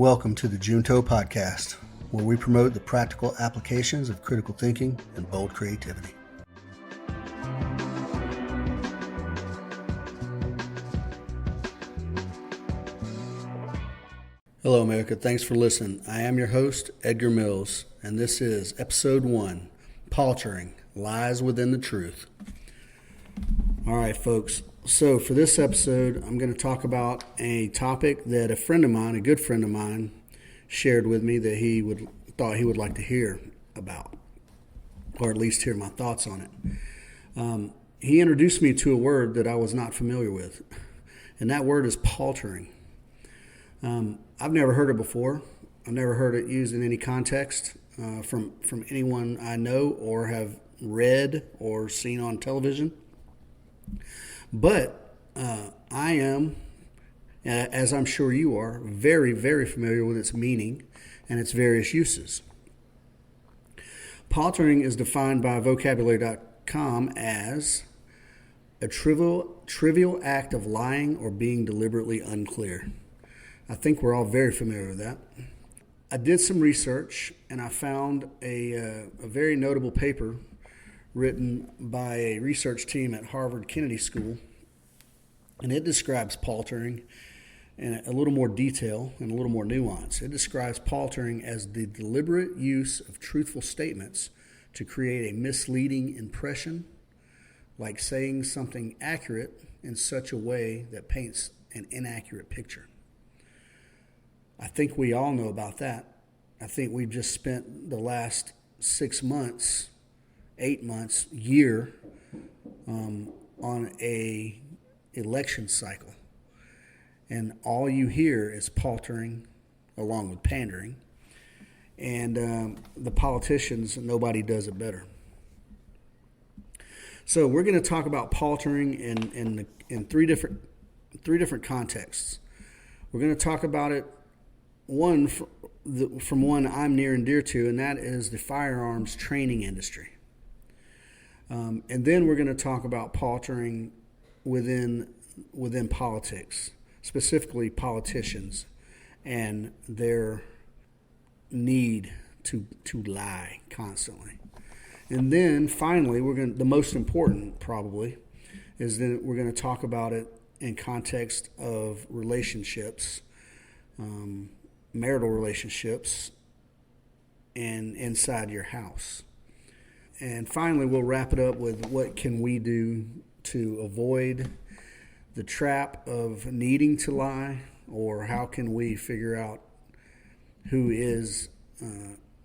Welcome to the Junto Podcast, where we promote the practical applications of critical thinking and bold creativity. Hello, America. Thanks for listening. I am your host, Edgar Mills, and this is Episode 1, Paltering, Lies Within the Truth. All right, folks. So for this episode, I'm going to talk about a topic that a friend of mine, a good friend of mine, shared with me that he thought he would like to hear about, or at least hear my thoughts on it. He introduced me to a word that I was not familiar with, and that word is paltering. I've never heard it before. I've never heard it used in any context from anyone I know or have read or seen on television. But I am, as I'm sure you are, very, very familiar with its meaning and its various uses. Paltering is defined by vocabulary.com as a trivial act of lying or being deliberately unclear. I think we're all very familiar with that. I did some research and I found a very notable paper written by a research team at Harvard Kennedy School, and it describes paltering in a little more detail and a little more nuance. It describes paltering as the deliberate use of truthful statements to create a misleading impression, like saying something accurate in such a way that paints an inaccurate picture. I think we all know about that. I think we've just spent the last 6 months, 8 months, year on a election cycle. And all you hear is paltering along with pandering. And the politicians, nobody does it better. So we're going to talk about paltering in three different contexts. We're going to talk about it from one I'm near and dear to, and that is the firearms training industry. And then we're going to talk about paltering within politics, specifically politicians, and their need to lie constantly. And then finally, the most important probably is that we're going to talk about it in context of relationships, marital relationships, and inside your house. And finally, we'll wrap it up with what can we do to avoid the trap of needing to lie, or how can we figure out who is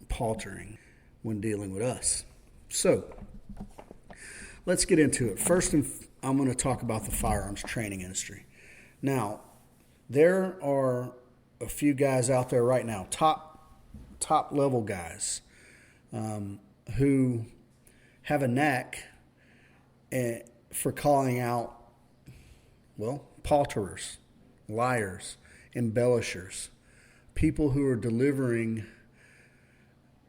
paltering when dealing with us. So let's get into it. First, I'm going to talk about the firearms training industry. Now, there are a few guys out there right now, top level guys, who have a knack for calling out, palterers, liars, embellishers, people who are delivering,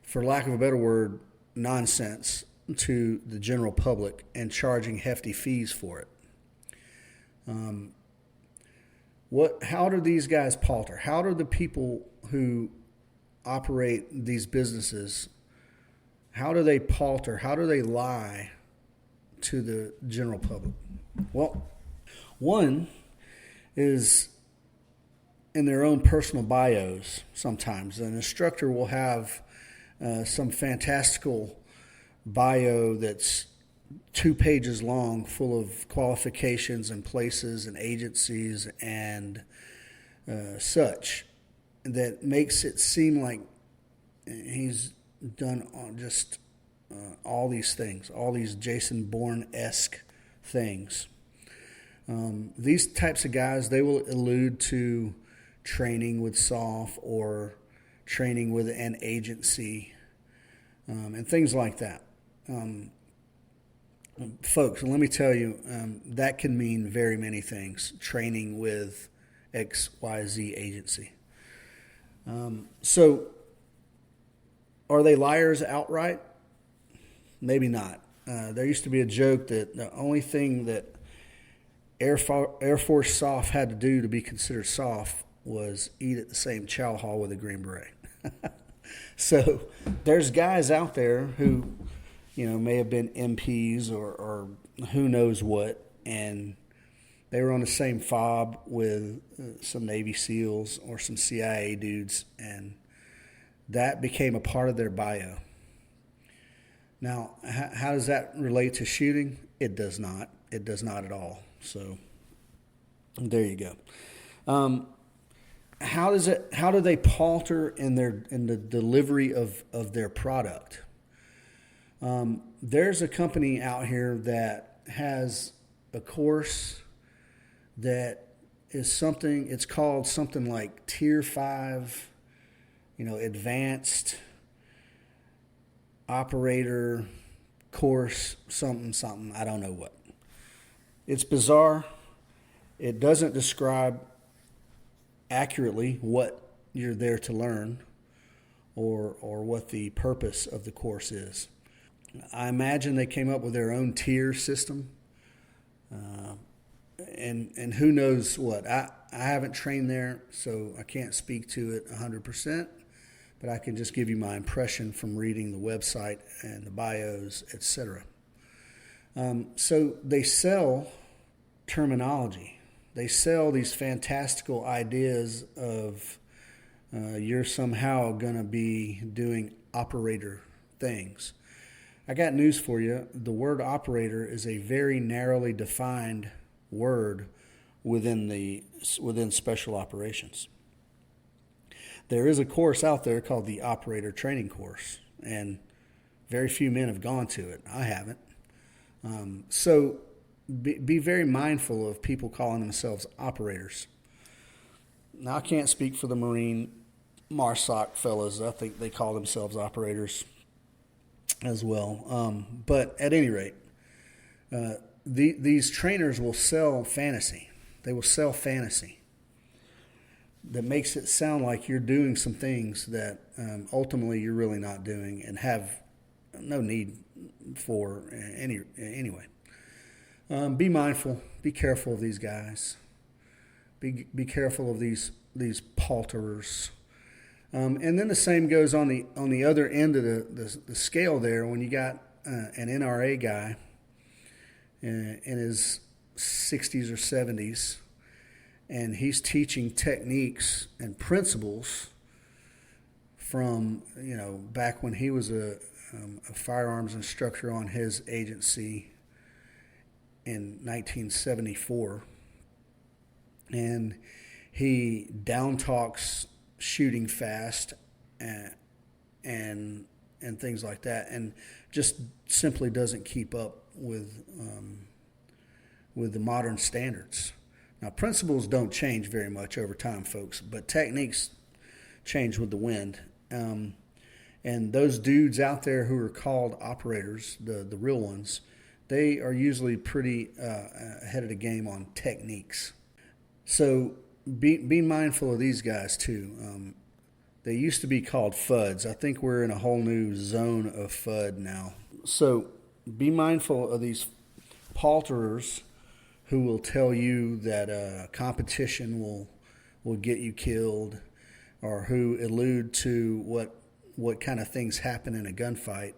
for lack of a better word, nonsense to the general public and charging hefty fees for it. How do these guys palter? How do the people who operate these businesses, how do they palter? How do they lie to the general public? Well, one is in their own personal bios sometimes. An instructor will have some fantastical bio that's 2 pages long, full of qualifications and places and agencies and such, that makes it seem like he's done just all these things, all these Jason Bourne-esque things. These types of guys, they will allude to training with SOF or training with an agency and things like that. Folks, let me tell you, that can mean very many things, training with XYZ agency. So are they liars outright? Maybe not. There used to be a joke that the only thing that Air Force SOF had to do to be considered SOF was eat at the same chow hall with a Green Beret. So there's guys out there who, may have been MPs or who knows what, and they were on the same fob with some Navy SEALs or some CIA dudes, and that became a part of their bio. Now, how does that relate to shooting? It does not. It does not at all. So there you go. How do they palter in the delivery of their product? There's a company out here that has a course that is something, it's called something like Tier 5, advanced operator course, something, I don't know what. It's bizarre. It doesn't describe accurately what you're there to learn or what the purpose of the course is. I imagine they came up with their own tier system. And who knows what. I haven't trained there, so I can't speak to it 100%, but I can just give you my impression from reading the website and the bios, etc. So they sell terminology. They sell these fantastical ideas of you're somehow going to be doing operator things. I got news for you. The word operator is a very narrowly defined word within special operations. There is a course out there called the operator training course, and very few men have gone to it. I haven't. So be very mindful of people calling themselves operators. Now, I can't speak for the Marine MARSOC fellas. I think they call themselves operators as well. But at any rate, these trainers will sell fantasy. They will sell fantasy that makes it sound like you're doing some things that ultimately you're really not doing and have no need for anyway. Be mindful. Be careful of these guys. Be careful of these palterers. And then the same goes on the other end of the scale there when you got an NRA guy in his 60s or 70s, and he's teaching techniques and principles from back when he was a firearms instructor on his agency in 1974, and he down talks shooting fast and things like that, and just simply doesn't keep up with the modern standards. Now, principles don't change very much over time, folks, but techniques change with the wind. And those dudes out there who are called operators, the real ones, they are usually pretty ahead of the game on techniques. So be mindful of these guys too. They used to be called FUDs. I think we're in a whole new zone of FUD now. So be mindful of these palterers who will tell you that competition will get you killed, or who allude to what kind of things happen in a gunfight,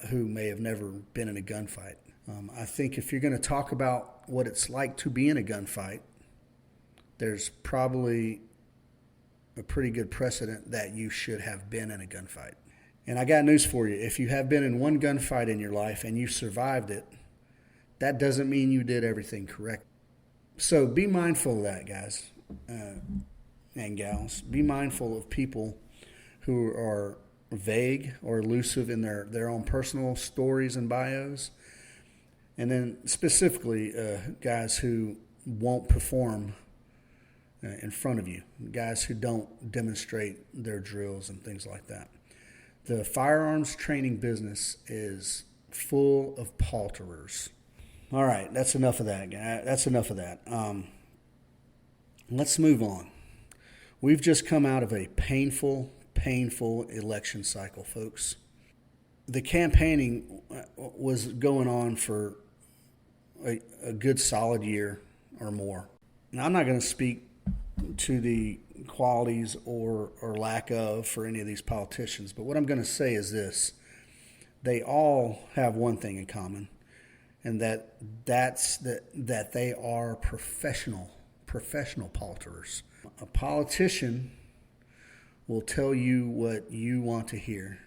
who may have never been in a gunfight. I think if you're going to talk about what it's like to be in a gunfight, there's probably a pretty good precedent that you should have been in a gunfight. And I got news for you. If you have been in one gunfight in your life and you survived it, that doesn't mean you did everything correct. So be mindful of that, guys and gals. Be mindful of people who are vague or elusive in their own personal stories and bios. And then specifically guys who won't perform in front of you, guys who don't demonstrate their drills and things like that. The firearms training business is full of palterers. All right, that's enough of that, guy. That's enough of that. Let's move on. We've just come out of a painful election cycle, folks. The campaigning was going on for a good solid year or more. Now, I'm not going to speak to the qualities or lack of for any of these politicians. But what I'm going to say is this: they all have one thing in common, and that they are professional palterers. A politician will tell you what you want to hear,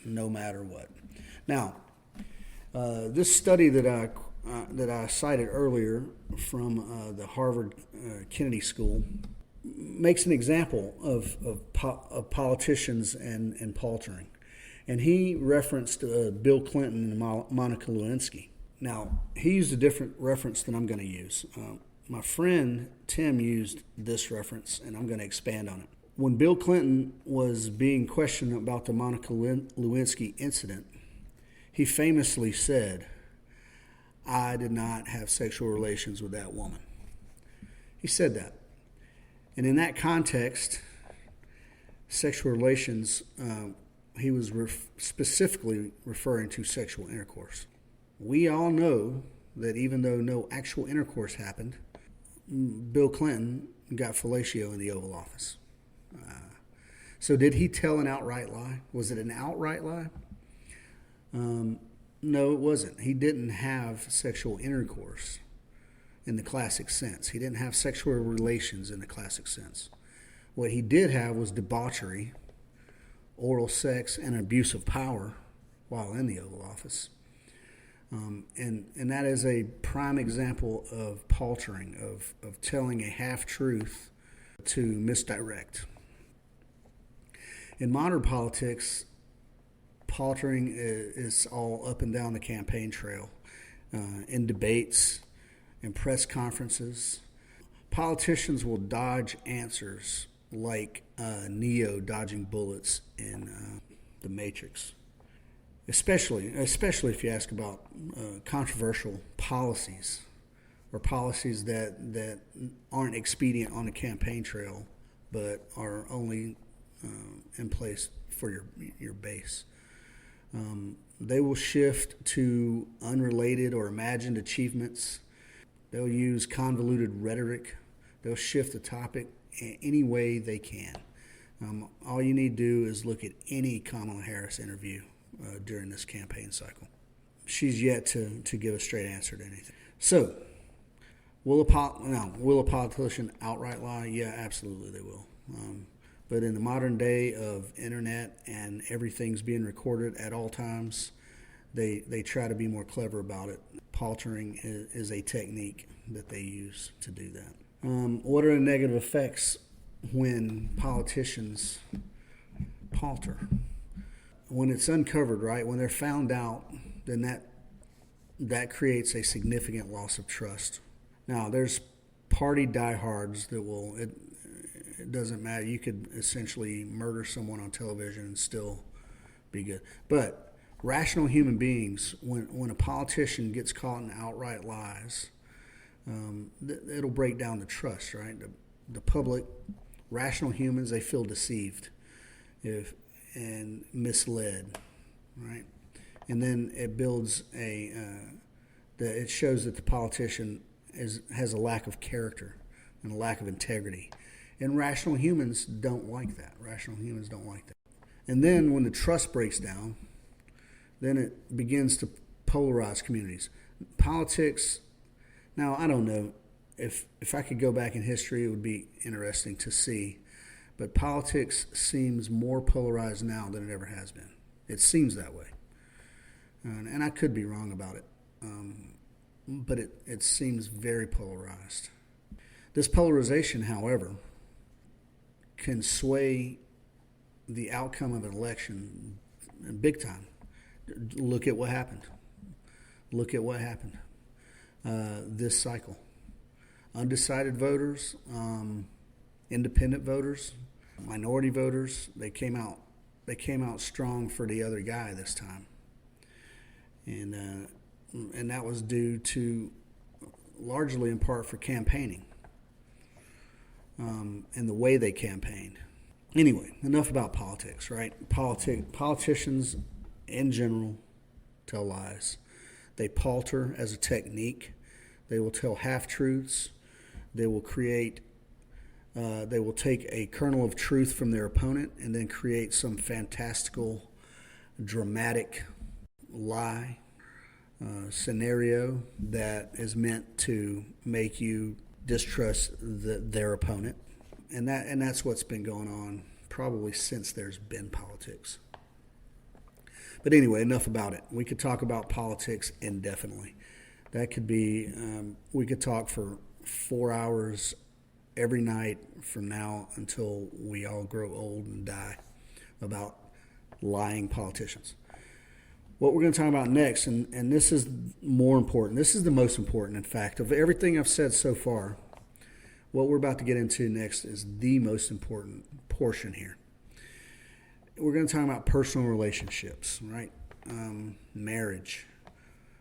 no matter what. Now, this study that I cited earlier from the Harvard Kennedy School makes an example of politicians and paltering, and he referenced Bill Clinton and Monica Lewinsky. Now, he used a different reference than I'm going to use. My friend Tim used this reference, and I'm going to expand on it. When Bill Clinton was being questioned about the Monica Lewinsky incident, he famously said, "I did not have sexual relations with that woman." He said that. And in that context, sexual relations, he was specifically referring to sexual intercourse. We all know that even though no actual intercourse happened, Bill Clinton got fellatio in the Oval Office. So did he tell an outright lie? Was it an outright lie? No, it wasn't. He didn't have sexual intercourse in the classic sense. He didn't have sexual relations in the classic sense. What he did have was debauchery, oral sex, and abuse of power while in the Oval Office. And that is a prime example of paltering, of telling a half-truth to misdirect. In modern politics, paltering is all up and down the campaign trail, in debates, in press conferences. Politicians will dodge answers like Neo dodging bullets in The Matrix. Especially if you ask about controversial policies or policies that aren't expedient on the campaign trail but are only in place for your base. They will shift to unrelated or imagined achievements. They'll use convoluted rhetoric. They'll shift the topic any way they can. All you need to do is look at any Kamala Harris interview during this campaign cycle. She's yet to give a straight answer to anything. So, will a politician outright lie? Yeah, absolutely they will. But in the modern day of internet and everything's being recorded at all times, they try to be more clever about it. Paltering is a technique that they use to do that. What are the negative effects when politicians palter? When it's uncovered, right, when they're found out, then that creates a significant loss of trust. Now, there's party diehards that will, it doesn't matter. You could essentially murder someone on television and still be good. But rational human beings, when a politician gets caught in outright lies, it'll break down the trust, right? The public, rational humans, they feel deceived and misled, right? And then it builds it shows that the politician has a lack of character and a lack of integrity. And rational humans don't like that. Rational humans don't like that. And then when the trust breaks down, then it begins to polarize communities. Politics, now I don't know, if I could go back in history, it would be interesting to see. But politics seems more polarized now than it ever has been. It seems that way. And I could be wrong about it. But it seems very polarized. This polarization, however, can sway the outcome of an election big time. Look at what happened. Look at what happened this cycle. Undecided voters, independent voters, minority voters, they came out strong for the other guy this time. And that was due to, largely in part, for campaigning and the way they campaigned. Anyway, enough about politics, right? Politicians in general tell lies. They palter as a technique. They will tell half-truths. They will create They will take a kernel of truth from their opponent and then create some fantastical, dramatic lie scenario that is meant to make you distrust their opponent. And that's what's been going on probably since there's been politics. But anyway, enough about it. We could talk about politics indefinitely. That could be, we could talk for 4 hours every night from now until we all grow old and die about lying politicians. What we're going to talk about next, and this is more important, this is the most important, in fact, of everything I've said so far, what we're about to get into next is the most important portion here. We're going to talk about personal relationships, right? Marriage,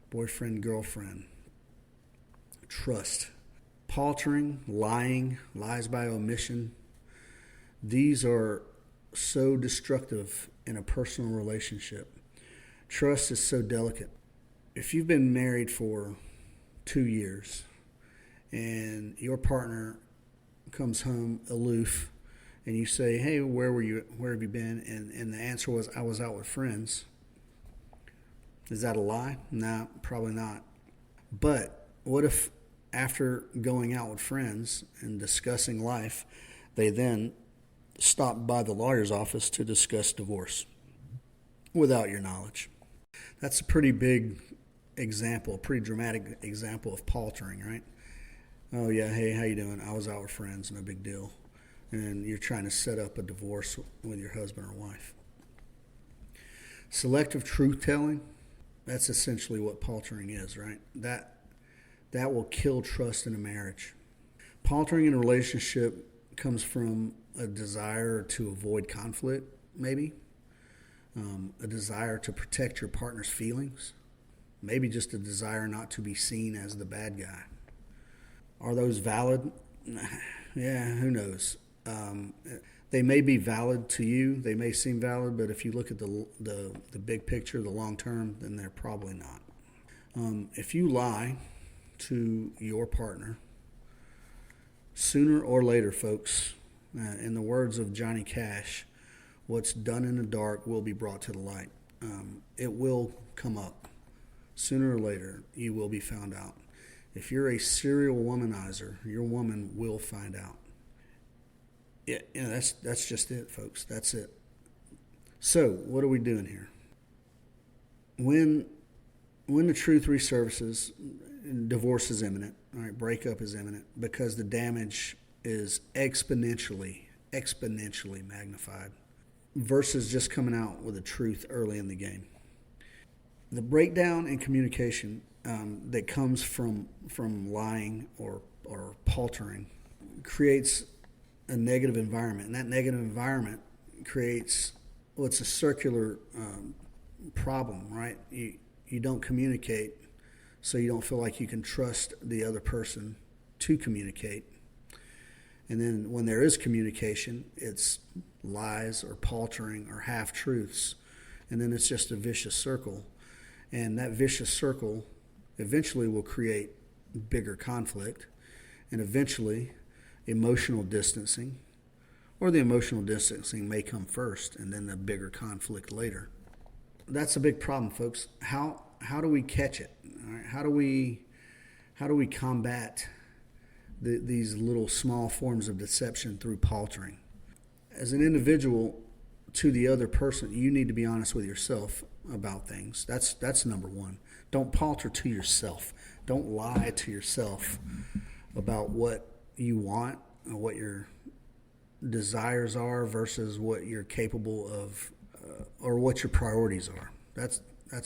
boyfriend, girlfriend, trust, paltering, lying, lies by omission. These are so destructive in a personal relationship. Trust is so delicate. If you've been married for 2 years and your partner comes home aloof and you say, hey, where were you? Where have you been? And the answer was, I was out with friends. Is that a lie? No, probably not. But what if after going out with friends and discussing life, they then stopped by the lawyer's office to discuss divorce without your knowledge? That's a pretty big example, a pretty dramatic example of paltering, right? Oh, yeah, hey, how you doing? I was out with friends, no big deal. And you're trying to set up a divorce with your husband or wife. Selective truth-telling, that's essentially what paltering is, right? That will kill trust in a marriage. Paltering in a relationship comes from a desire to avoid conflict, maybe. A desire to protect your partner's feelings. Maybe just a desire not to be seen as the bad guy. Are those valid? Yeah, who knows? They may be valid to you. They may seem valid, but if you look at the big picture, the long term, then they're probably not. If you lie to your partner, sooner or later, folks, in the words of Johnny Cash, what's done in the dark will be brought to the light. It will come up. Sooner or later, you will be found out. If you're a serial womanizer, your woman will find out. Yeah, that's just it, folks. That's it. So, what are we doing here? When the truth resurfaces, divorce is imminent. All right, breakup is imminent because the damage is exponentially magnified versus just coming out with the truth early in the game. The breakdown in communication that comes from lying or paltering creates a negative environment, and that negative environment creates it's a circular problem, right? You don't communicate, so you don't feel like you can trust the other person to communicate. And then when there is communication, it's lies or paltering or half-truths, and then it's just a vicious circle. And that vicious circle eventually will create bigger conflict, and eventually emotional distancing, or the emotional distancing may come first and then the bigger conflict later. That's a big problem, folks. How do we catch it? All right? How do we combat these little small forms of deception through paltering? As an individual to the other person, you need to be honest with yourself about things. That's number one. Don't palter to yourself. Don't lie to yourself about what you want and what your desires are versus what you're capable of, or what your priorities are. That's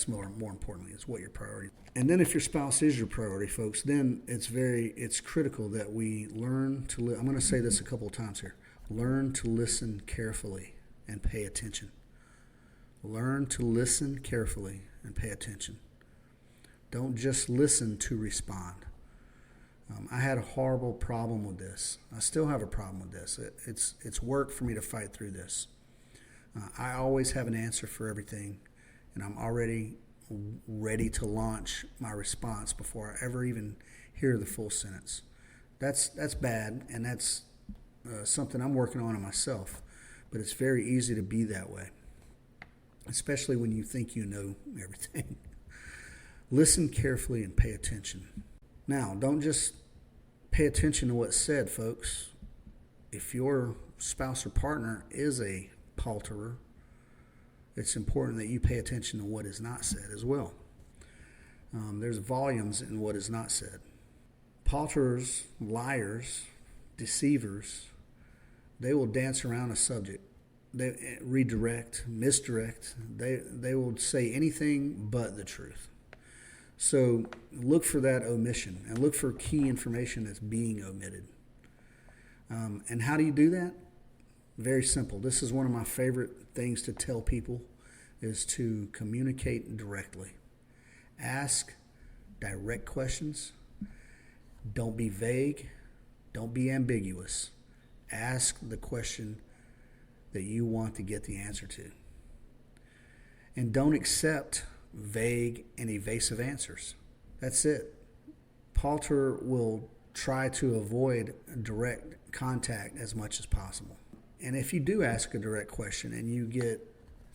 more importantly, is what your priority. And then if your spouse is your priority, folks, then it's critical that we learn to I'm going to say this a couple of times here. Learn to listen carefully and pay attention. Learn to listen carefully and pay attention. Don't just listen to respond. I had a horrible problem with this. I still have a problem with this. It's work for me to fight through this. I always have an answer for everything, and I'm already ready to launch my response before I ever even hear the full sentence. That's bad, and something I'm working on in myself, but it's very easy to be that way, especially when you think you know everything. Listen carefully and pay attention. Now, don't just pay attention to what's said, folks. If your spouse or partner is a palterer, it's important that you pay attention to what is not said as well. There's volumes in what is not said. Palterers, liars, deceivers, they will dance around a subject. They redirect, misdirect. They will say anything but the truth. So look for that omission and look for key information that's being omitted. And how do you do that? Very simple. This is one of my favorite things to tell people is to communicate directly. Ask direct questions. Don't be vague. Don't be ambiguous. Ask the question that you want to get the answer to. And don't accept vague and evasive answers. That's it. Palter will try to avoid direct contact as much as possible. And if you do ask a direct question and you get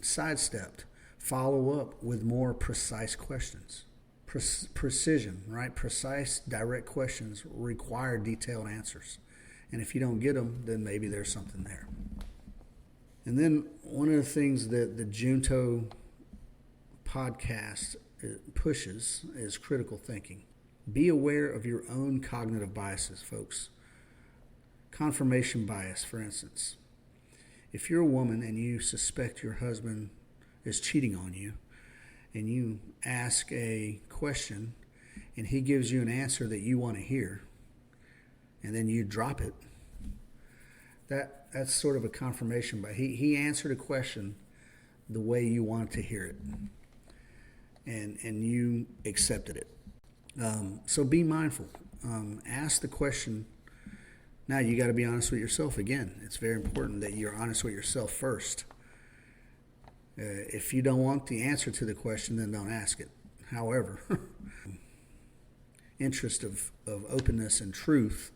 sidestepped, follow up with more precise questions. Precision, right? Precise, direct questions require detailed answers. And if you don't get them, then maybe there's something there. And then one of the things that the Junto podcast pushes is critical thinking. Be aware of your own cognitive biases, folks. Confirmation bias, for instance. If you're a woman and you suspect your husband is cheating on you, and you ask a question, and he gives you an answer that you want to hear, and then you drop it, that's sort of a confirmation bias. He answered a question the way you wanted to hear it, and you accepted it. So be mindful. Ask the question. Now you got to be honest with yourself again. It's very important that you're honest with yourself first. If you don't want the answer to the question, then don't ask it. However, interest of openness and truth,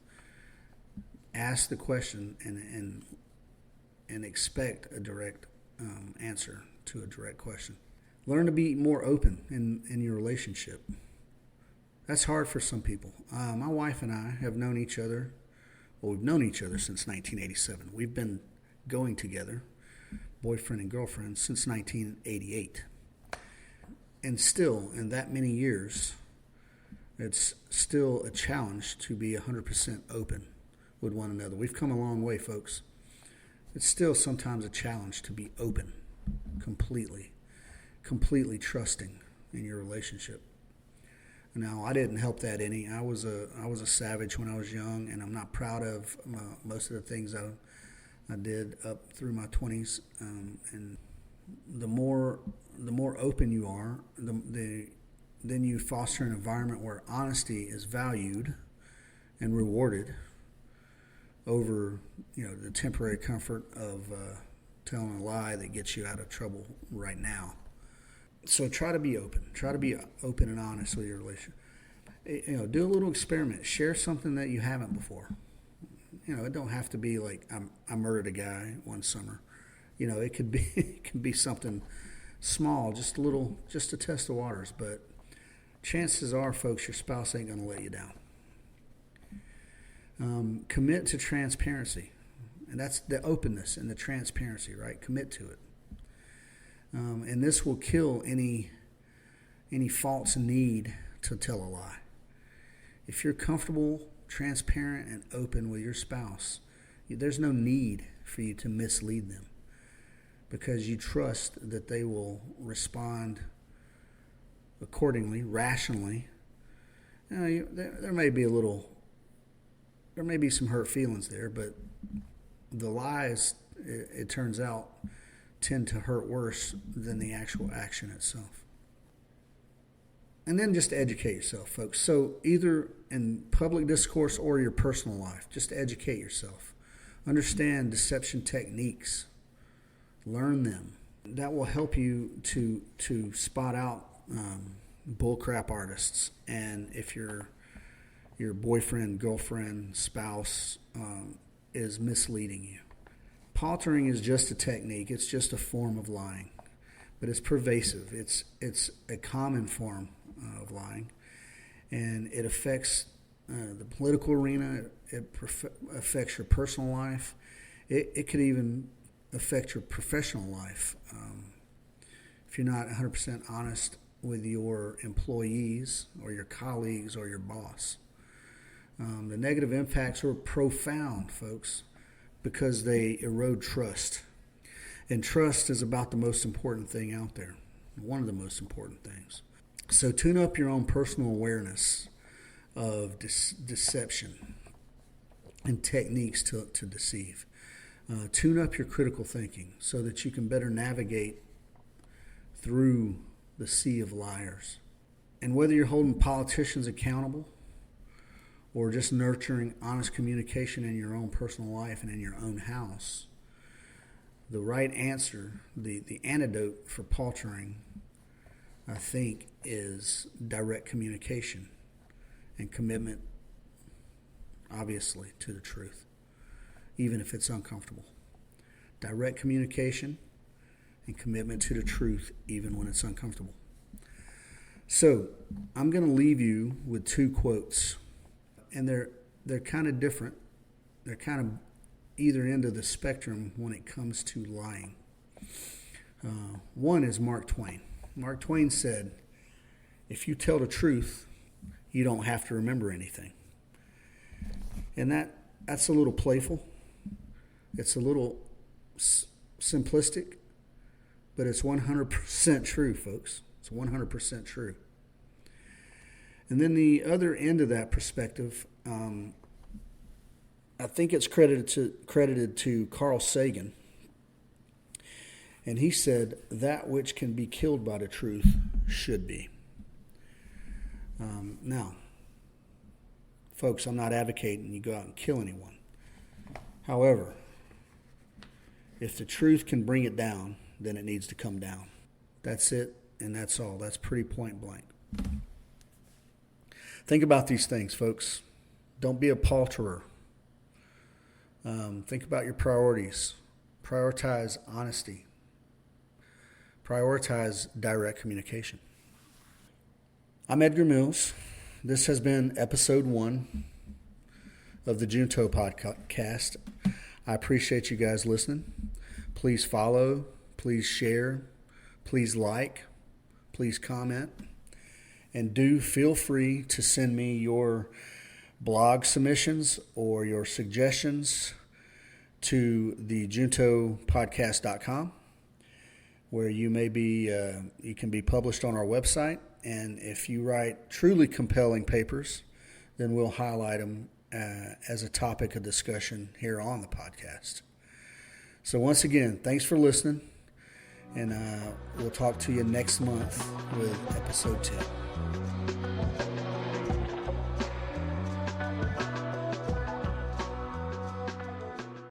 ask the question and expect a direct answer to a direct question. Learn to be more open in your relationship. That's hard for some people. My wife and I have known each other. Well, we've known each other since 1987. We've been going together, boyfriend and girlfriend, since 1988. And still, in that many years, it's still a challenge to be 100% open with one another. We've come a long way, folks. It's still sometimes a challenge to be open, completely trusting in your relationship. Now, I didn't help that any. I was a savage when I was young, and I'm not proud of most of the things I did up through my 20s. And the more open you are, then you foster an environment where honesty is valued and rewarded over the temporary comfort of telling a lie that gets you out of trouble right now. So try to be open. Try to be open and honest with your relationship. Do a little experiment. Share something that you haven't before. It don't have to be like I murdered a guy one summer. It could be it can be something small, just to test the waters. But chances are, folks, your spouse ain't gonna let you down. Commit to transparency, and that's the openness and the transparency, right? Commit to it. And this will kill any false need to tell a lie. If you're comfortable, transparent, and open with your spouse, there's no need for you to mislead them because you trust that they will respond accordingly, rationally. There may be some hurt feelings there, but the lies, it turns out, tend to hurt worse than the actual action itself. And then just educate yourself, folks. So either in public discourse or your personal life, just educate yourself. Understand deception techniques. Learn them. That will help you to spot out bullcrap artists. And if your boyfriend, girlfriend, spouse is misleading you. Paltering is just a technique. It's just a form of lying, but it's pervasive. It's a common form of lying, and it affects the political arena. It affects your personal life. It could even affect your professional life. If you're not 100% honest with your employees or your colleagues or your boss. The negative impacts are profound, folks, because they erode trust. And trust is about the most important thing out there, one of the most important things. So tune up your own personal awareness of deception and techniques to deceive. Tune up your critical thinking so that you can better navigate through the sea of liars. And whether you're holding politicians accountable or just nurturing honest communication in your own personal life and in your own house, the right answer, the antidote for paltering, I think, is direct communication and commitment, obviously, to the truth, even if it's uncomfortable. Direct communication and commitment to the truth, even when it's uncomfortable. So, I'm going to leave you with two quotes, and they're kind of different. They're kind of either end of the spectrum when it comes to lying. One is Mark Twain. Mark Twain said, "If you tell the truth, you don't have to remember anything." And that's a little playful. It's a little simplistic, but it's 100% true, folks. It's 100% true. And then the other end of that perspective, I think it's credited to Carl Sagan. And he said, "That which can be killed by the truth should be." Now, folks, I'm not advocating you go out and kill anyone. However, if the truth can bring it down, then it needs to come down. That's it, and that's all. That's pretty point blank. Think about these things, folks. Don't be a palterer. Think about your priorities. Prioritize honesty. Prioritize direct communication. I'm Edgar Mills. This has been episode 1 of the Junto podcast. I appreciate you guys listening. Please follow. Please share. Please like. Please comment. And do feel free to send me your blog submissions or your suggestions to the juntopodcast.com, where you can be published on our website. And if you write truly compelling papers, then we'll highlight them as a topic of discussion here on the podcast. So once again, thanks for listening, and we'll talk to you next month with episode 2.